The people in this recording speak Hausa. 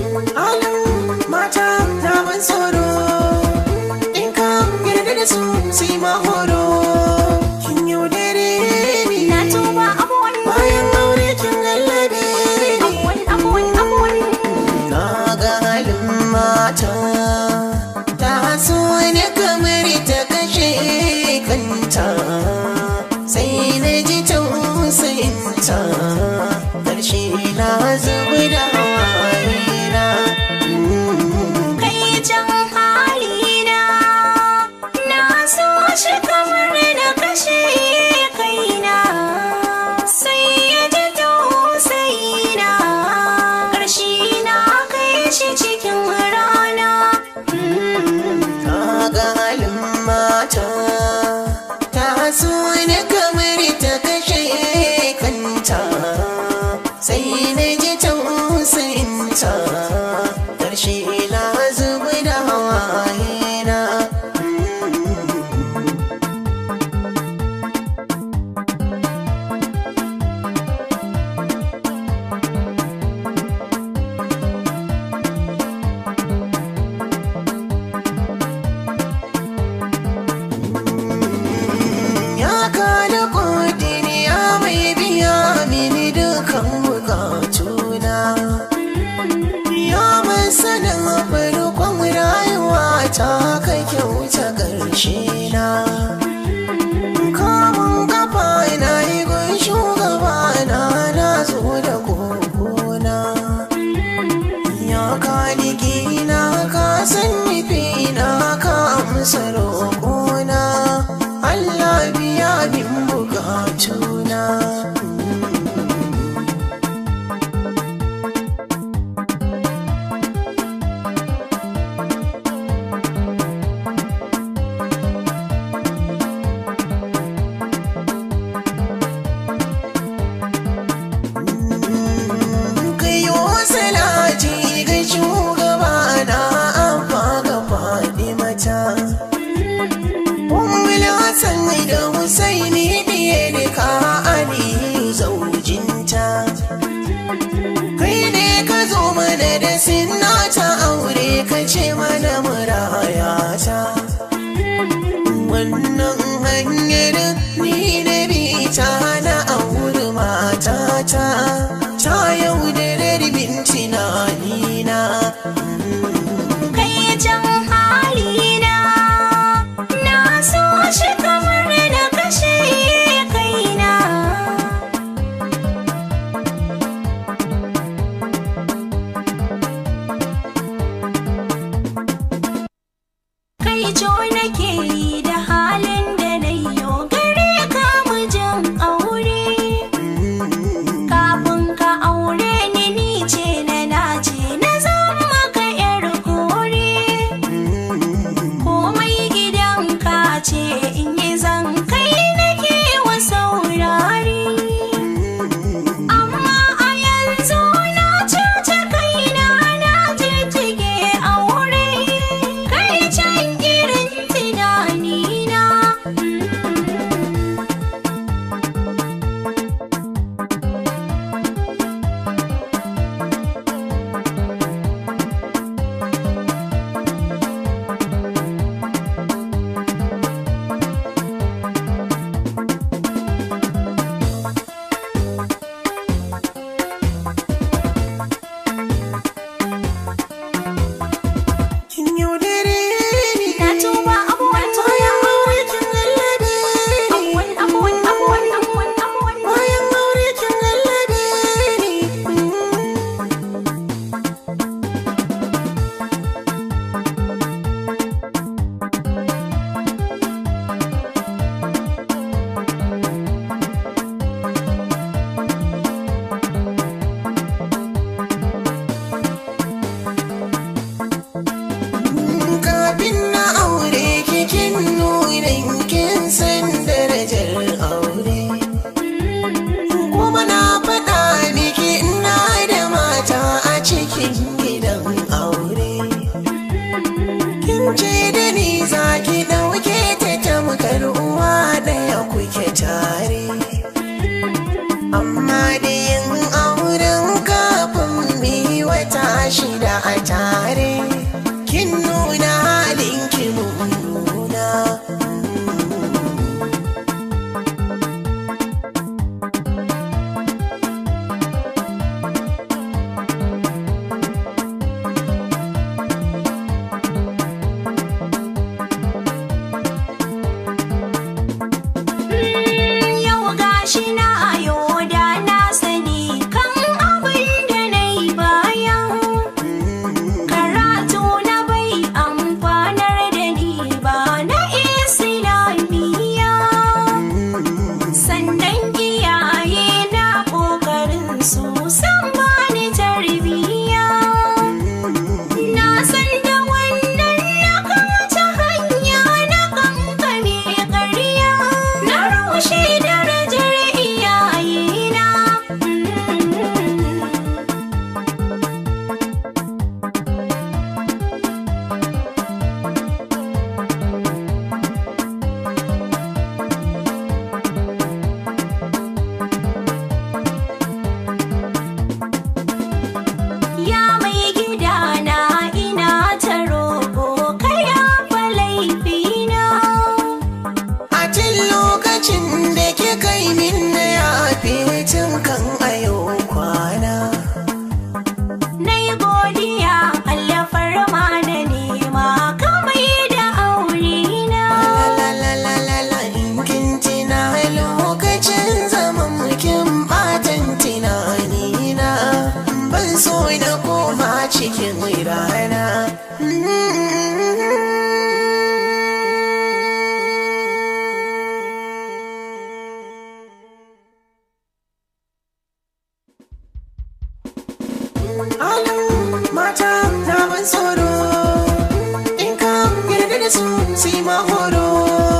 Halin mata na ban tsoro, in ka yarda da su sai ma horo. Kin yaudare ni, na tuba abuwan bayan aure kin gallabe ni. abuwan Na ga halin mata ta so ne kamar ta kashe kanta, sai na ji tausayinta, ƙarshe na zubi da hawayena. kai can halina na so shi kamar na kashe kaina, sai ya ji tausayina, ƙarshe na kai shi cikin rana. Na ga halin mata ta so ne kamar ta kashe kanta, sai na ji tausayinta, ƙarshe na zubi da hawayena. Ya kada ƙudiri ya mai biya mini dukan bukatuna, ya masanin farkon rayuwa ta ka kyauta ƙarshe na. Kamun kafa na yi gun shugaba na zo da kokona, ya kaliki na ka san nufi na ka amsa roƙona, Allah biya min bukatuna. Kayo salati ga shugaba na abba ga Fatimata, Ummul Hassan da Husaini diye da ka Ali zaujinta. Kai ne ka zo mana da sinna ta aure ka ce mana murayata, wannan hanyar ni na bi ta na auri matata, ta yaudarar bin tunanina. kai can halina na so shi kamar na kashe kaina, kai jo nake yi da halin da na yi gare ka mijin aure. cikin rana. Halin mata na ban tsoro, in ka yarda da su si ma horo.